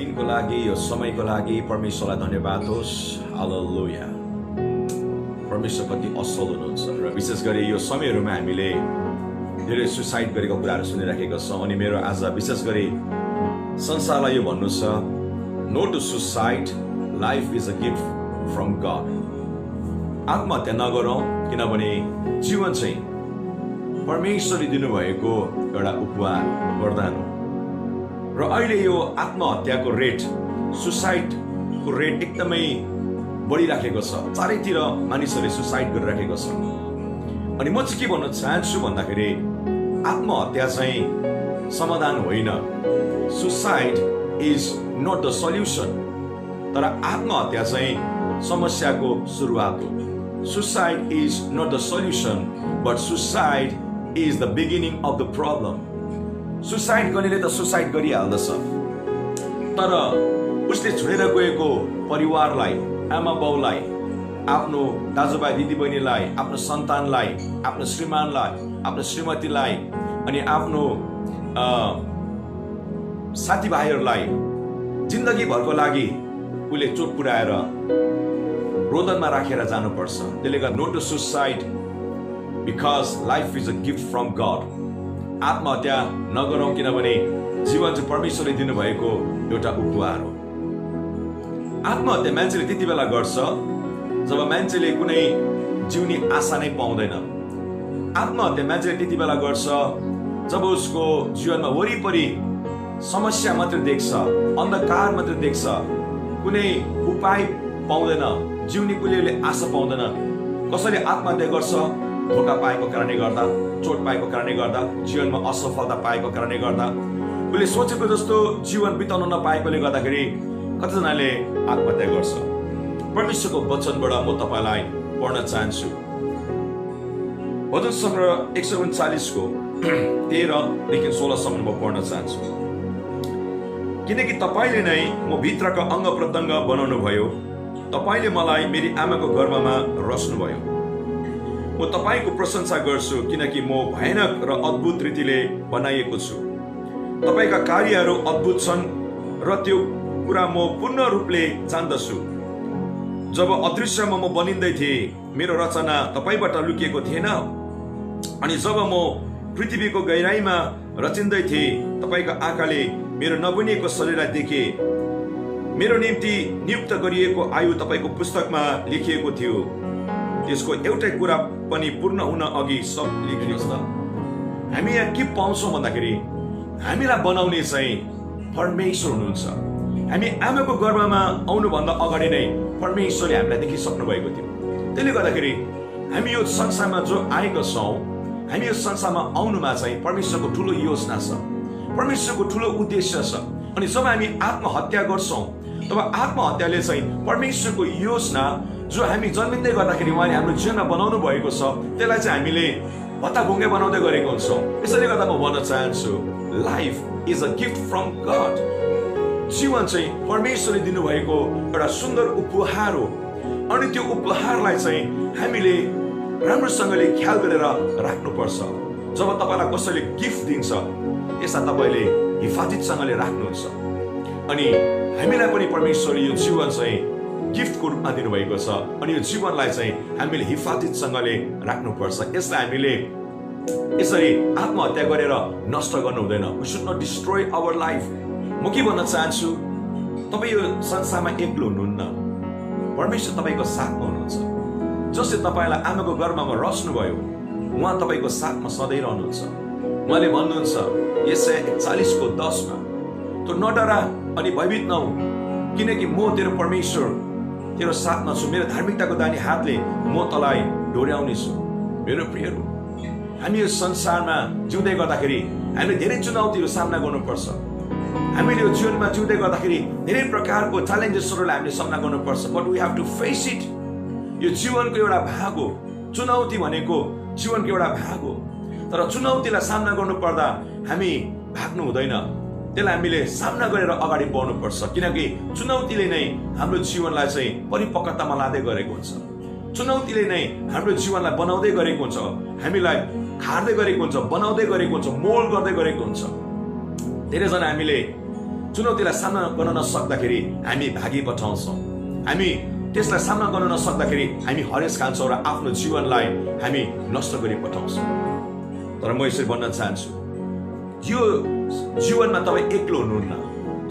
दिनको लागि यो समयको लागि परमेश्वरलाई धन्यवाद होस्। हालेलुया। परमेश्वर कति असल हुनुहुन्छ र विशेष गरी यो समयहरूमा हामीले धेरै सुसाइड गरेको कुराहरू सुनिराखेका छौँ। अनि मेरो आज विशेष गरी संसारलाई यो भन्नु छ, no to suicide, life is a gift from God. आत्महत्या नगरौँ, किनभने जीवन चाहिँ परमेश्वरले दिनुभएको एउटा उपहार, वरदान हो। र अहिले यो आत्महत्याको रेट, सुसाइडको रेट एकदमै बढिराखेको छ। चारैतिर मानिसहरूले सुसाइड गरिराखेको छ। अनि म चाहिँ के भन्न चाहन्छु भन्दाखेरि आत्महत्या चाहिँ समाधान होइन। Suicide is not the solution. तर आत्महत्या चाहिँ समस्याको सुरुवात हो। Suicide is not the solution, but suicide is the beginning of the problem. Suicide गर्नेले त सुसाइड गरिहाल्दछ, तर उसले छोडेर गएको परिवारलाई, आमा बाउलाई, आफ्नो दाजुभाइ दिदीबहिनीलाई, आफ्नो सन्तानलाई, आफ्नो श्रीमानलाई, आफ्नो श्रीमतीलाई, अनि आफ्नो साथीभाइहरूलाई जिन्दगीभरको लागि उसले चोट पुर्याएर रोदनमा राखेर जानुपर्छ। त्यसले गर्दा no to suicide because life is a gift from God. आत्महत्या नगरौँ, किनभने जीवन चाहिँ परमेश्वरले दिनुभएको एउटा उपहार हो। आत्महत्या मान्छेले त्यति बेला गर्छ जब मान्छेले कुनै जिउने आशा नै पाउँदैन। आत्महत्या मान्छेले त्यति बेला गर्छ जब उसको जीवनमा वरिपरि समस्या मात्र देख्छ, अन्धकार मात्र देख्छ, कुनै उपाय पाउँदैन, जिउने कुलैले आशा पाउँदैन। कसैले आत्महत्या गर्छ धोका पाएको कारणले गर्दा, चोट पाएको कारणले गर्दा, जीवनमा असफलता पाएको कारणले गर्दा, उसले सोचेको जस्तो जीवन बिताउन नपाएकोले गर्दाखेरि कतिजनाले आत्महत्या गर्छ। परमेश्वरको वचनबाट म तपाईलाई पढ्न चाहन्छु। भजन सङ्ग्रह 139 को 13 देखि 16 सम्म म पढ्न चाहन्छु। किनकि तपाईले नै म भित्रका अङ्ग प्रत्यङ्ग बनाउनु भयो, तपाईले मलाई मेरी आमाको गर्भमा रच्नु भयो। म तपाईको प्रशंसा गर्छु, किनकि म भयानक र अद्भुत रीतिले बनाइएको छु। तपाईका कार्यहरू अद्भुत छन् र त्यो कुरा म पूर्ण रूपले जान्दछु। जब अदृश्यमा म बनिँदै थिएँ, मेरो रचना तपाईबाट लुकिएको थिएन। अनि जब म पृथ्वीको गहिराईमा रचिँदै थिएँ, तपाईका आँखाले मेरो नबनिएको शरीरलाई देखे। मेरो निम्ति नियुक्त गरिएको आयु तपाईको पुस्तकमा लेखिएको थियो। त्यसको एउटै कुरा पनि पूर्ण हुन अघि सब लेखिनुहोस् त। हामी यहाँ के पाउँछौँ भन्दाखेरि हामीलाई बनाउने चाहिँ परमेश्वर हुनुहुन्छ। हामी आमाको गर्भमा आउनुभन्दा अगाडि नै परमेश्वरले हामीलाई देखिसक्नु भएको थियो। त्यसले गर्दाखेरि हामी यो संसारमा जो आएका छौँ, हामी यो संसारमा आउनुमा चाहिँ परमेश्वरको ठुलो योजना छ, परमेश्वरको ठुलो उद्देश्य छ। अनि जब हामी आत्महत्या गर्छौँ, तब आत्महत्याले चाहिँ परमेश्वरको योजना जो हामी जन्मिँदै गर्दाखेरि उहाँले हाम्रो जीवनमा बनाउनु भएको छ, त्यसलाई चाहिँ हामीले भत्ताभुङ्गे बनाउँदै गरेको हुन्छौँ। यसैले गर्दा म भन्न चाहन्छु, life is a gift from God. जीवन चाहिँ परमेश्वरले दिनुभएको एउटा सुन्दर उपहार हो। अनि त्यो उपहारलाई चाहिँ हामीले राम्रोसँगले ख्याल गरेर राख्नुपर्छ। जब तपाईँलाई कसैले गिफ्ट दिन्छ, त्यसलाई तपाईँले हिफाजतसँगले राख्नुहुन्छ। अनि हामीलाई पनि परमेश्वरले यो जीवन चाहिँ गिफ्टको रूपमा दिनुभएको छ। अनि यो जीवनलाई चाहिँ हामीले हिफाजतसँगले राख्नुपर्छ। यसलाई हामीले यसरी आत्महत्या गरेर नष्ट गर्नु हुँदैन। We should not destroy our life. म के भन्न चाहन्छु, तपाईँ यो संसारमा एक्लो हुनुहुन्न, परमेश्वर तपाईँको साथमा हुनुहुन्छ। जसले तपाईँलाई आमाको गर्भमा रच्नुभयो, उहाँ तपाईँको साथमा सधैँ रहनुहुन्छ। उहाँले भन्नुहुन्छ यशाया 41 को 10 मा, तो नडरा अनि भयभीत नहौ, किनकि म तेरो परमेश्वर तेरो साथमा छु। मेरो धार्मिकताको दाहिने हातले म तँलाई डोर्याउने छु। मेरो प्रियहरू, हामी यो संसारमा जिउँदै गर्दाखेरि हामीले धेरै चुनौतीहरू सामना गर्नुपर्छ। हामीले यो जीवनमा जिउँदै गर्दाखेरि धेरै प्रकारको च्यालेन्जेसहरूलाई हामीले सामना गर्नुपर्छ। But we have to face it. यो जीवनको एउटा भाग हो। चुनौती भनेको जीवनको एउटा भाग हो। तर चुनौतीलाई सामना गर्नु पर्दा हामी भाग्नु हुँदैन, त्यसलाई हामीले सामना गरेर अगाडि बढ्नुपर्छ। किनकि चुनौतीले नै हाम्रो जीवनलाई चाहिँ परिपक्वतामा लाँदै गरेको हुन्छ। चुनौतीले नै हाम्रो जीवनलाई बनाउँदै गरेको हुन्छ, हामीलाई खार्दै गरेको हुन्छ, बनाउँदै गरेको हुन्छ, मोल्ड गर्दै गरेको हुन्छ। धेरैजना हामीले चुनौतीलाई सामना गर्न नसक्दाखेरि हामी भागी पठाउँछौँ, हामी त्यसलाई सामना गर्न नसक्दाखेरि हामी हरेस खान्छौँ र आफ्नो जीवनलाई हामी नष्ट गरी पठाउँछौँ। तर म यसरी भन्न चाहन्छु, यो जीवनमा तपाईँ एक्लो हुनुहुन्न,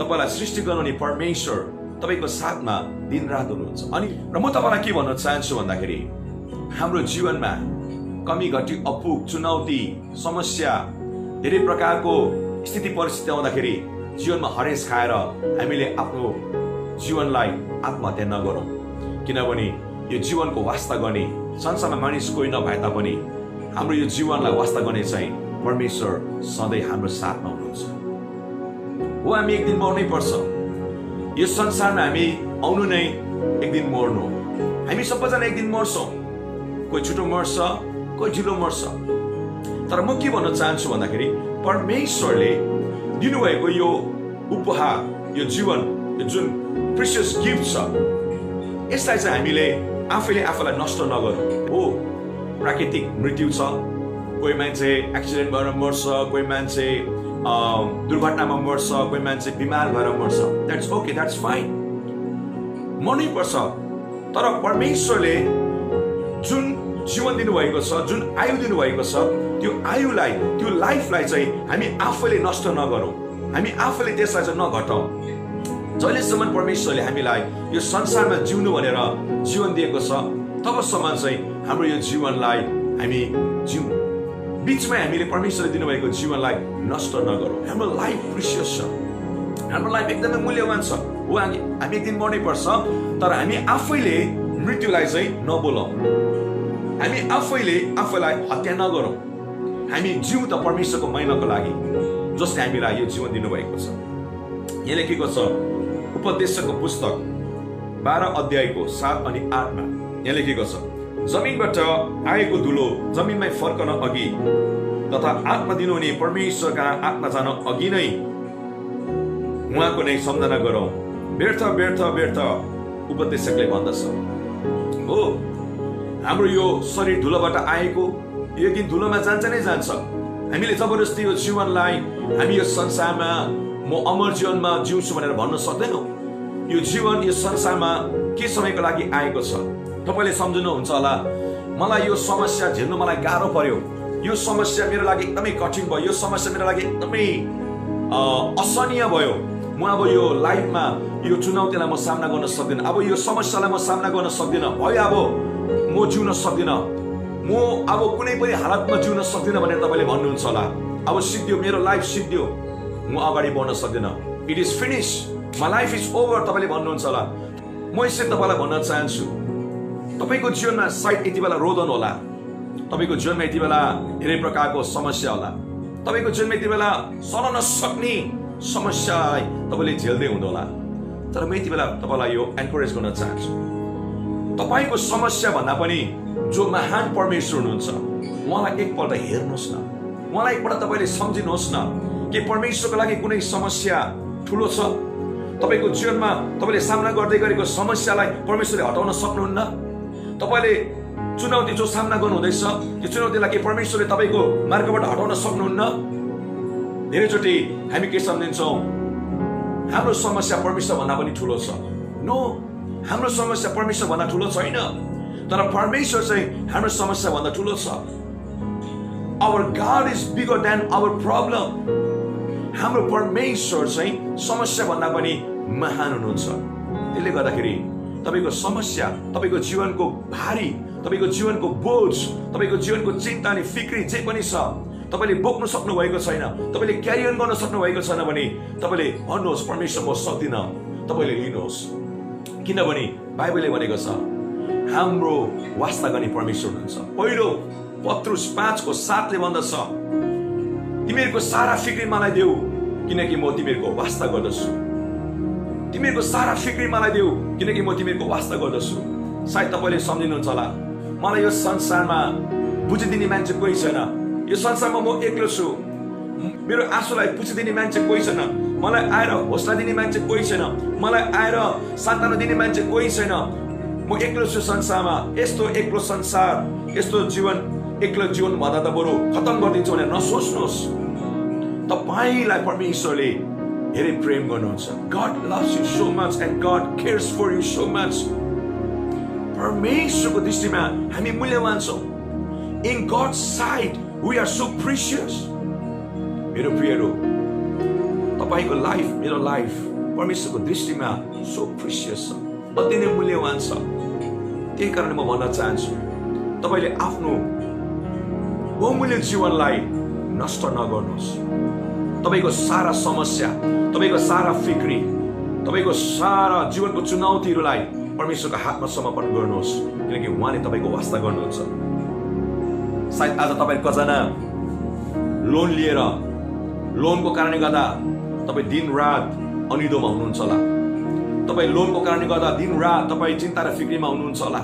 तपाईँलाई सृष्टि गर्नुहुने परमेश्वर तपाईँको साथमा दिनरात हुनुहुन्छ। अनि र म तपाईँलाई के भन्न चाहन्छु भन्दाखेरि, हाम्रो जीवनमा कमी घटी अपुग चुनौती समस्या धेरै प्रकारको स्थिति परिस्थिति आउँदाखेरि जीवनमा हरेस खाएर हामीले आफ्नो जीवनलाई आत्महत्या नगरौँ, किनभने यो जीवनको वास्ता गर्ने संसारमा मानिस कोही नभए तापनि हाम्रो यो जीवनलाई वास्ता गर्ने चाहिँ परमेश्वर सधैँ हाम्रो साथमा हुनुहुन्छ। हो, हामी एक दिन मर्नै पर्छ, यो संसारमा हामी आउनु नै एक दिन मर्नु, हामी सबैजना एक दिन मर्छौँ, कोही छिटो मर्छ कोही ढिलो मर्छ। तर म के भन्न चाहन्छु भन्दाखेरि, परमेश्वरले दिनुभएको यो उपहार, यो जीवन, यो जुन प्रिसियस गिफ्ट छ, यसलाई चाहिँ हामीले आफैले आफूलाई नष्ट नगरौँ। हो, प्राकृतिक मृत्यु छ, कोही मान्छे एक्सिडेन्ट भएर मर्छ, कोही मान्छे दुर्घटनामा मर्छ, कोही मान्छे बिमार भएर मर्छ। द्याट्स ओके, द्याट्स फाइन, मर्नै पर्छ। तर परमेश्वरले जुन जीवन दिनुभएको छ, जुन आयु दिनुभएको छ, त्यो आयुलाई, त्यो लाइफलाई चाहिँ हामी आफैले नष्ट नगरौँ, हामी आफैले त्यसलाई चाहिँ नघटाउँ। जहिलेसम्म परमेश्वरले हामीलाई यो संसारमा जिउनु भनेर जीवन दिएको छ, तबसम्म चाहिँ हाम्रो यो जीवनलाई हामी जिउँ, बिचमै हामीले परमेश्वरले दिनुभएको जीवनलाई नष्ट नगरौँ। हाम्रो लाइफ प्रिसियस छ, हाम्रो लाइफ एकदमै मूल्यवान छ। हो, हामी एक दिन मर्नै पर्छ, तर हामी आफैले मृत्युलाई चाहिँ नबोलाउँ, हामी आफैले आफैलाई हत्या नगरौँ। हामी जिउँ त परमेश्वरको महिमाको लागि, जसले हामीलाई यो जीवन दिनुभएको छ। यहाँ लेखेको छ उपदेशकको पुस्तक 12 अध्यायको 7 अनि 8 मा यहाँ लेखेको छ, जमिनबाट आएको धुलो जमिनमै फर्कन अघि तथा आत्मा दिनुहुने परमेश्वरका आत्मा जान अघि नै उहाँको नै सम्झना गरौँ। व्यर्थ व्यर्थ व्यर्थ उपदेशकले भन्दछ। हो, हाम्रो यो शरीर धुलोबाट आएको, यो दिन धुलोमा जान्छ नै जान्छ। हामीले जबरजस्ती यो जीवनलाई हामी यो संसारमा म अमर जीवनमा जिउँछु भनेर भन्न सक्दैनौँ। यो जीवन यो संसारमा के समयको लागि आएको छ, तपाईँले सम्झिनुहुन्छ होला, मलाई यो समस्या झेल्नु मलाई गाह्रो पर्यो, यो समस्या मेरो लागि एकदमै कठिन भयो, यो समस्या मेरो लागि एकदमै असहनीय भयो, म अब यो लाइफमा यो चुनौतीलाई म सामना गर्न सक्दिनँ, अब यो समस्यालाई म सामना गर्न सक्दिनँ, भयो अब म जिउन सक्दिनँ, म अब कुनै पनि हालतमा जिउन सक्दिनँ भनेर तपाईँले भन्नुहुन्छ होला। अब सिद्धियो, मेरो लाइफ सिद्धियो, म अगाडि बढ्न सक्दिनँ, it is finish, my life is over तपाईँले भन्नुहुन्छ होला। म यसरी तपाईँलाई भन्न चाहन्छु, तपाईँको जीवनमा सायद यति बेला रोदन होला, तपाईँको जीवनमा यति बेला धेरै प्रकारको समस्या होला, तपाईँको जीवनमा यति बेला सहन नसक्ने समस्यालाई तपाईँले झेल्दै हुँदोला। तर म यति बेला तपाईँलाई यो एन्करेज गर्न चाहन्छु, तपाईँको समस्या भन्दा पनि जो महान परमेश्वर हुनुहुन्छ उहाँलाई एकपल्ट हेर्नुहोस् न, उहाँलाई एकपल्ट तपाईँले सम्झिनुहोस् न कि परमेश्वरको लागि कुनै समस्या ठुलो छ। तपाईँको जीवनमा तपाईँले सामना गर्दै गरेको समस्यालाई परमेश्वरले हटाउन सक्नुहुन्न। तपाईँले चुनौती जो सामना गर्नुहुँदैछ, त्यो चुनौतीलाई के परमेश्वरले तपाईँको मार्गबाट हटाउन सक्नुहुन्न। धेरैचोटि हामी के सम्झिन्छौँ, हाम्रो समस्या परमेश्वर भन्दा पनि ठुलो छ। नो, हाम्रो समस्या परमेश्वर भन्दा ठुलो छैन, तर परमेश्वर चाहिँ हाम्रो समस्या भन्दा ठुलो छ। Our God is bigger than our problem. हाम्रो परमेश्वर चाहिँ समस्या भन्दा पनि महान हुनुहुन्छ। त्यसले गर्दाखेरि तपाईँको समस्या, तपाईँको जीवनको भारी, तपाईँको जीवनको बोझ, तपाईँको जीवनको चिन्ता अनि फिक्री जे पनि छ, तपाईँले बोक्नु सक्नु भएको छैन, तपाईँले क्यारी अन गर्न सक्नु भएको छैन भने तपाईँले भन्नुहोस्, परमेश्वर म सक्दिनँ, तपाईँले लिनुहोस्। किनभने बाइबलले भनेको छ हाम्रो वास्ता गर्ने परमेश्वर हुनुहुन्छ। पहिलो पत्रुस 5:7 भन्दछ, तिमीहरूको सारा फिक्री मलाई देऊ किनकि म तिमीहरूको वास्ता गर्दछु। तिमीहरूको सारा फिक्री मलाई देऊ किनकि म तिमीहरूको वास्ता गर्दछु। सायद तपाईँले सम्झिनुहुन्छ होला, मलाई यो संसारमा बुझिदिने मान्छे कोही छैन, यो संसारमा म एक्लो छु, मेरो आँसुलाई पुछिदिने मान्छे कोही छैन, मलाई आएर हौसला दिने मान्छे कोही छैन, मलाई आएर सान्त्वना दिने मान्छे कोही छैन, म एक्लो छु संसारमा। यस्तो एक्लो संसार, यस्तो जीवन, एक्लो जीवन भन्दा त बरु खतम गरिदिन्छु भनेर नसोच्नुहोस्। तपाईँलाई परमेश्वरले धेरै प्रेम गर्नुहुन्छ. God loves you so much and God cares for you so much. परमेश्वरको दृष्टिमा हामी मूल्यवान छौँ. In God's sight we are so precious. मेरो प्रियहरू, तपाईको लाइफ, मेरो लाइफ परमेश्वरको दृष्टिमा so precious छ, अति नै मूल्यवान छ. त्यही कारण म भन्न चाहन्छु, तपाईले आफ्नो बहुमूल्य जीवनलाई नष्ट नगर्नुहोस्. तपाईको सारा समस्या, तपाईको सारा फिक्री, तपाईको सारा जीवनको चुनौतीहरूलाई परमेश्वरको हातमा समर्पण गर्नुहोस्, किनकि उहाँले तपाईको वास्ता गर्नुहुन्छ. सायद आज तपाईँ कजना लोन लिएर, लोनको कारणले गर्दा तपाईँ दिन रात अनिदोमा हुनुहुन्छ होला. तपाईँ लोनको कारणले गर्दा दिन रात तपाईँ चिन्ता र फिक्रीमा हुनुहुन्छ होला.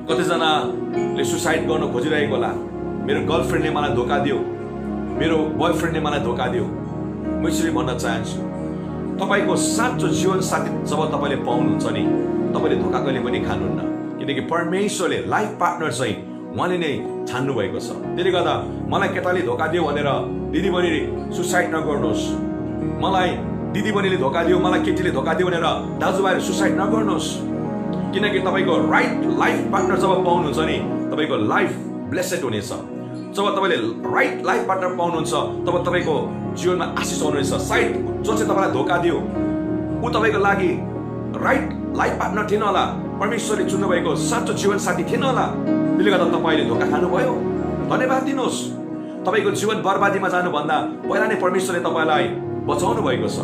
कतिजनाले सुसाइड गर्न खोजिरहेको होला. मेरो गर्लफ्रेन्डले मलाई धोका दियो, मेरो बोयफ्रेन्डले मलाई धोका दियो. म यसरी भन्न चाहन्छु, तपाईको साँचो जीवन साथी जब तपाईले पाउनुहुन्छ नि, तपाईले धोका कहिले पनि खानुहुन्न, किनकि परमेश्वरले लाइफ पार्टनर चाहिँ उहाँले नै छान्नु भएको छ. त्यसले गर्दा मलाई केटाले धोका दियो भनेर दिदीबहिनीले सुसाइड नगर्नुहोस्. मलाई दिदीबहिनीले धोका दियो, मलाई केटीले धोका दियो भनेर दाजुभाइले सुसाइड नगर्नुहोस्, किनकि तपाईको राइट लाइफ पार्टनर जब पाउनुहुन्छ नि, तपाईको लाइफ ब्लेसेड हुनेछ. जब तपाईले राइट लाइफ पार्टनर पाउनुहुन्छ तब तपाईको जीवनमा आशिष आउनेछ. सायद जो चाहिँ तपाईलाई धोका दियो ऊ तपाईको लागि राइट लाइफ पार्टनर थिएन होला, परमेश्वरले चुन्नु भएको साँचो जीवन साथी थिएन होला. त्यसले गर्दा तपाईले धोका खानुभयो. धन्यवाद दिनुहोस्. तपाईको जीवन बर्बादीमा जानुभन्दा पहिला नै परमेश्वरले तपाईलाई बचाउनु भएको छ.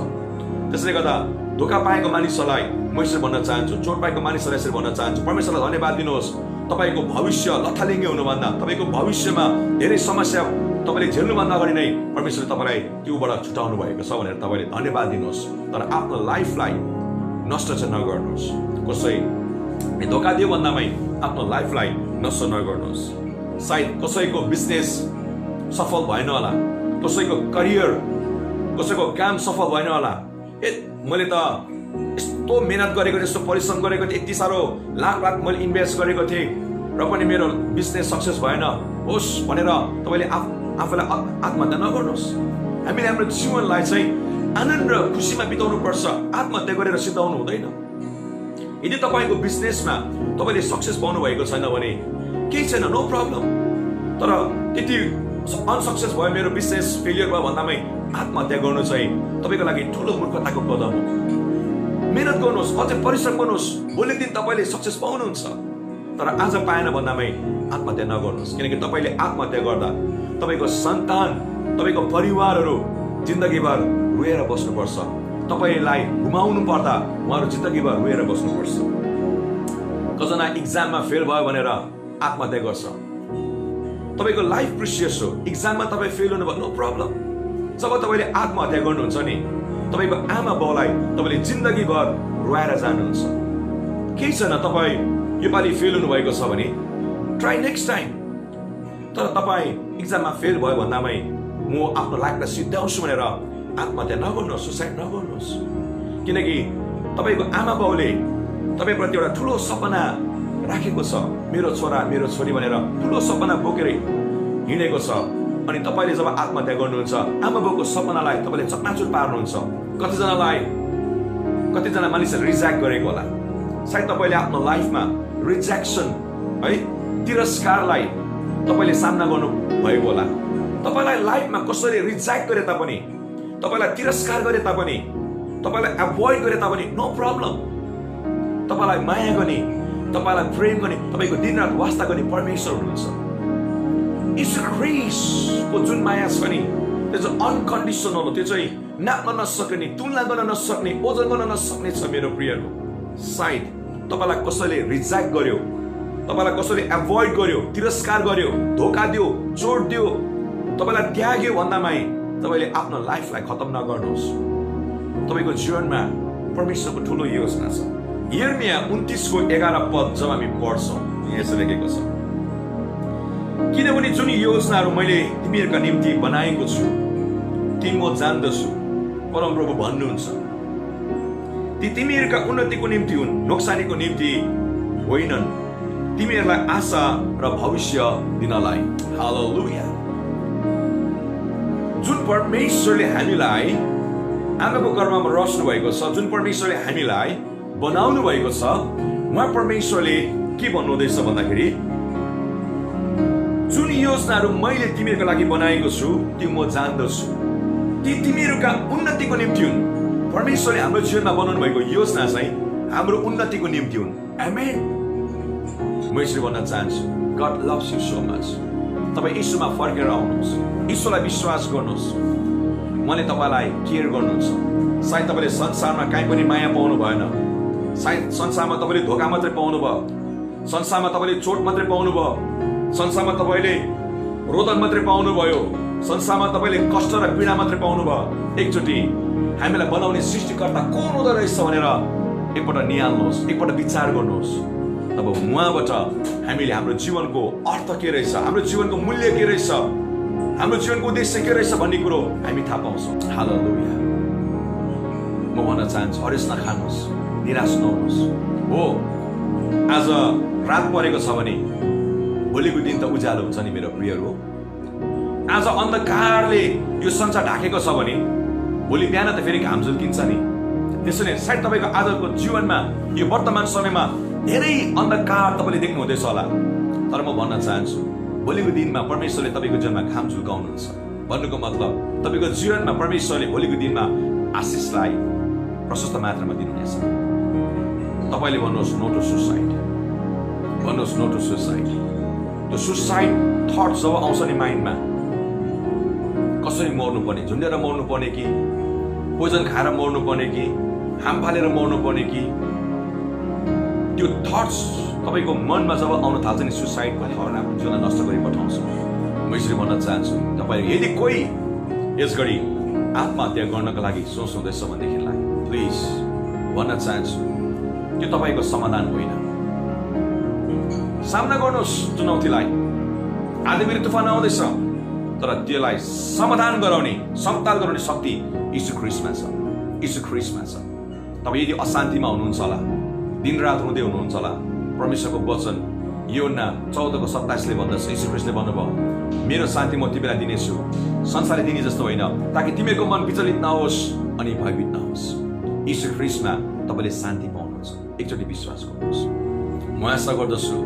त्यसले गर्दा धोका पाएको मानिसहरूलाई म यसरी भन्न चाहन्छु, चोट पाएको मानिसहरूलाई यसरी भन्न चाहन्छु, परमेश्वरलाई धन्यवाद दिनुहोस्. तपाईको भविष्य लथालिङ्गे हुनुभन्दा, तपाईको भविष्यमा धेरै समस्या तपाईले झेल्नुभन्दा अगाडि नै परमेश्वरले तपाईलाई त्योबाट छुटाउनु भएको छ भनेर तपाईले धन्यवाद दिनुहोस्. तर आफ्नो लाइफलाई नष्ट चाहिँ नगर्नुहोस्. कसैले धोका दियो भन्दामै आफ्नो लाइफलाई नष्ट नगर्नुहोस्. सायद कसैको बिजनेस सफल भएन होला, कसैको करियर, कसैको काम सफल भएन होला. मैले त यस्तो मेहनत गरेको थिएँ, यस्तो परिश्रम गरेको थिएँ, यति साह्रो लाख मैले इन्भेस्ट गरेको थिएँ र पनि मेरो बिजनेस सक्सेस भएन होस् भनेर तपाईँले आफूलाई आत्महत्या नगर्नुहोस्. हामीले हाम्रो जीवनलाई चाहिँ आनन्द र खुसीमा बिताउनु पर्छ, आत्महत्या गरेर सिद्धाउनु हुँदैन. यदि तपाईँको बिजनेसमा तपाईँले सक्सेस पाउनु भएको छैन भने केही छैन, नो प्रब्लम. तर त्यति अनसक्सेस भयो, मेरो बिजनेस फेलियर भयो भन्दामै आत्महत्या गर्नु चाहिँ तपाईँको लागि ठुलो मूर्खताको कदम हो. मेहनत गर्नुहोस्, अझै परिश्रम गर्नुहोस्, भोलिको दिन तपाईँले सक्सेस पाउनुहुन्छ. तर आज पाएन भन्दामै आत्महत्या नगर्नुहोस्, किनकि तपाईँले आत्महत्या गर्दा तपाईँको सन्तान, तपाईँको परिवारहरू जिन्दगीभर रोएर बस्नुपर्छ. तपाईँलाई घुमाउनु पर्दा उहाँहरू जिन्दगीभर रोएर बस्नुपर्छ. कजना इक्जाममा फेल भयो भनेर आत्महत्या गर्छ. तपाईँको लाइफ प्रिसियस हो. इक्जाममा तपाईँ फेल हुनुभयो, नो प्रब्लम. जब तपाईँले आत्महत्या गर्नुहुन्छ नि, तपाईँको आमा बाउलाई तपाईँले जिन्दगीभर रोएर जानुहुन्छ. केही छैन, तपाईँ योपालि फेल हुनुभएको छ भने ट्राई नेक्स्ट टाइम. तर तपाईँ इक्जाममा फेल भयो भन्दामै म आफ्नो लाइफलाई सिद्ध्याउँछु भनेर आत्महत्या नगर्नुहोस्, सुसाइड नगर्नुहोस्. किनकि तपाईँको आमा बाउले तपाईँप्रति एउटा ठुलो सपना राखेको छ, मेरो छोरा मेरो छोरी भनेर ठुलो सपना बोकेर हिँडेको छ. अनि तपाईँले जब आत्महत्या गर्नुहुन्छ, आमा बाउको सपनालाई तपाईँले चकनाचुर पार्नुहुन्छ. कतिजना मानिसहरूले रिजेक्ट गरेको होला. सायद तपाईँले आफ्नो लाइफमा रिजेक्सन है, तिरस्कारलाई तपाईँले सामना गर्नु भएको होला. तपाईँलाई लाइफमा कसैले रिजेक्ट गरे तापनि, तपाईँलाई तिरस्कार गरे तापनि, तपाईँलाई एभोइड गरे तापनि नो प्रब्लम. तपाईँलाई माया गर्ने, तपाईँलाई प्रेम गर्ने, तपाईँको दिनरात वास्ता गर्ने परमेश्वर हुनुहुन्छ. यीशु ख्रीष्टको जुन माया छ नि, त्यो चाहिँ अनकन्डिसनल हो. त्यो चाहिँ नाप्न नसक्ने, तुलना गर्न नसक्ने, ओजन गर्न नसक्ने छ मेरो प्रियहरू. सायद तपाईँलाई कसैले रिजेक्ट गर्यो, तपाईँलाई कसैले एभोइड गर्यो, तिरस्कार गर्यो, धोका दियो, चोट दियो, तपाईँलाई त्याग्यो भन्दामै तपाईँले आफ्नो लाइफलाई खतम नगर्नुहोस्. तपाईँको जीवनमा परमेश्वरको ठुलो योजना छ. यिर्मिया 29:11 जब हामी पढ्छौँ, यसो लेखेको छ, किनभने जुन योजनाहरू मैले तिमीहरूका निम्ति बनाएको छु ती म जान्दछु, परमप्रभु भन्नुहुन्छ. ती तिमीहरूका उन्नतिको निम्ति हुन्, नोक्सानीको निम्ति होइनन्, तिमीहरूलाई आशा र भविष्य दिनलाई. हालेलुया. जुन परमेश्वरले हामीलाई आमाको गर्भमा रच्नु भएको छ, जुन परमेश्वरले हामीलाई बनाउनु भएको छ, उहाँ परमेश्वरले के भन्नुहुँदैछ भन्दाखेरि जुन योजनाहरू मैले तिमीहरूको लागि बनाएको छु त्यो म जान्दछु, ती तिमीहरूका उन्नतिको निम्ति हुन्। परमेश्वरले हाम्रो जीवनमा बनाउनु भएको योजना चाहिँ हाम्रो उन्नतिको निम्ति हुन्। आमेन। म यसरी भन्न चाहन्छु, God loves you so much। तपाईँ यीशुमा फर्केर आउनुहोस्, यीशुलाई विश्वास गर्नुहोस्, उहाँले तपाईँलाई केयर गर्नुहुन्छ। सायद तपाईँले संसारमा काहीँ पनि माया पाउनु भएन, सायद संसारमा तपाईँले धोका मात्रै पाउनु भयो, संसारमा तपाईँले चोट मात्रै पाउनु भयो, संसारमा तपाईँले रोदन मात्रै पाउनु भयो, संसारमा तपाईँले कष्ट र पीडा मात्रै पाउनु भयो। एकचोटि हामीलाई बनाउने सृष्टिकर्ता कोण हुँदो रहेछ भनेर एकपल्ट निहाल्नुहोस्, एकपल्ट विचार गर्नुहोस्। तब उहाँबाट हामीले हाम्रो जीवनको अर्थ के रहेछ, हाम्रो जीवनको मूल्य के रहेछ, हाम्रो जीवनको उद्देश्य के रहेछ भन्ने कुरो हामी थाहा पाउँछौँ। हालेलुया। म भन्न चाहन्छु, हरेस नखानुहोस्, निराश नहुनुहोस्। हो, आज रात परेको छ भने भोलिको दिन त उज्यालो हुन्छ नि मेरो प्रियहरू। आज अन्धकारले यो संसार ढाकेको छ भने भोलि बिहान त फेरि घाम झुल्किन्छ नि। त्यसैले सायद तपाईँको आजको जीवनमा यो वर्तमान समयमा धेरै अन्धकार तपाईँले देख्नु हुँदैछ होला, तर म भन्न चाहन्छु भोलिको दिनमा परमेश्वरले तपाईँको जीवनमा घाम झुल्काउनुहुन्छ। भन्नुको मतलब तपाईँको जीवनमा परमेश्वरले भोलिको दिनमा आशिषलाई प्रशस्त मात्रामा दिनुहुनेछ। तपाईँले भन्नुहोस् नो टु सुसाइड, भन्नुहोस् नो टु सुसाइड। त्यो सुसाइड थट जब आउँछ नि माइन्डमा, कसरी मर्नु पर्ने, झुन्डेर मर्नु पर्ने कि पोइजन खाएर मर्नु पर्ने कि हाम फालेर मर्नु पर्ने कि, त्यो थट्स तपाईँको मनमा जब आउन थाल्छ नि सुसाइड भन्ने भावना आफ्नो जीवनलाई नष्ट गरी पठाउँछ। म यसरी भन्न चाहन्छु, तपाईँ यदि कोही यस घडी आत्महत्या गर्नको लागि सोच्नुहुँदैछ भनेदेखिलाई प्लिज भन्न चाहन्छु त्यो तपाईँको समाधान होइन। सामना गर्नुहोस् चुनौतीलाई। आँधीबेहरी तुफान आउँदैछ, तर त्यसलाई समाधान गराउने, समताल गराउने शक्ति यीशु ख्रीष्टमा छ, यीशु ख्रीष्टमा छ। तपाईँ यदि अशान्तिमा हुनुहुन्छ होला, दिनरात रुँदै हुनुहुन्छ होला, परमेश्वरको वचन यूहन्ना 14:27 भन्दछ, यीशु ख्रीष्टले भन्नुभयो मेरो शान्ति म तिमीलाई दिनेछु, संसारले दिने जस्तो होइन, ताकि तिमीहरूको मन विचलित नहोस् अनि भयभीत नहोस्। यीशु ख्रीष्टमा तपाईँले शान्ति पाउनुहुन्छ। एकचोटि विश्वास गर्नुहोस्। म आशा गर्दछु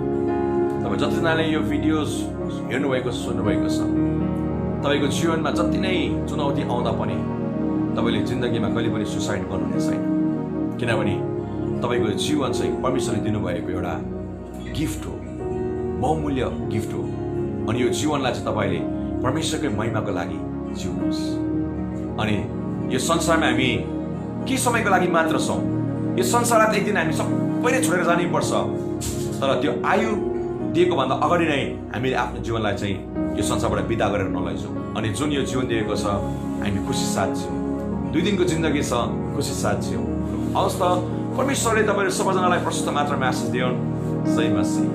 तपाईँ जतिजनाले यो भिडियोज हेर्नुभएको सुन्नुभएको छ, तपाईँको जीवनमा जति नै चुनौती आउँदा पनि तपाईँले जिन्दगीमा कहिले पनि सुसाइड गर्नुहुने छैन। किनभने तपाईँको जीवन चाहिँ परमेश्वरले दिनुभएको एउटा गिफ्ट हो, बहुमूल्य गिफ्ट हो। अनि यो जीवनलाई चाहिँ तपाईँले परमेश्वरकै महिमाको लागि जिउनुहोस्। अनि यो संसारमा हामी के समयको लागि मात्र छौँ, यो संसारलाई त एक दिन हामी सबैले छोडेर जानै पर्छ। तर त्यो आयु दिएको भन्दा अगाडि नै हामीले आफ्नो जीवनलाई चाहिँ यो संसारबाट विदा गरेर नलैजाउँ। अनि जुन यो जीवन दिएको छ हामी खुसी साथ जिउँ, 2 दिनको जिन्दगी छ, खुसी साथ जिउँ। हवस् त, परमेश्वरले तपाईँहरू सबैजनालाई प्रशस्त मात्रामा आशिष दिउन्। जय मसीह।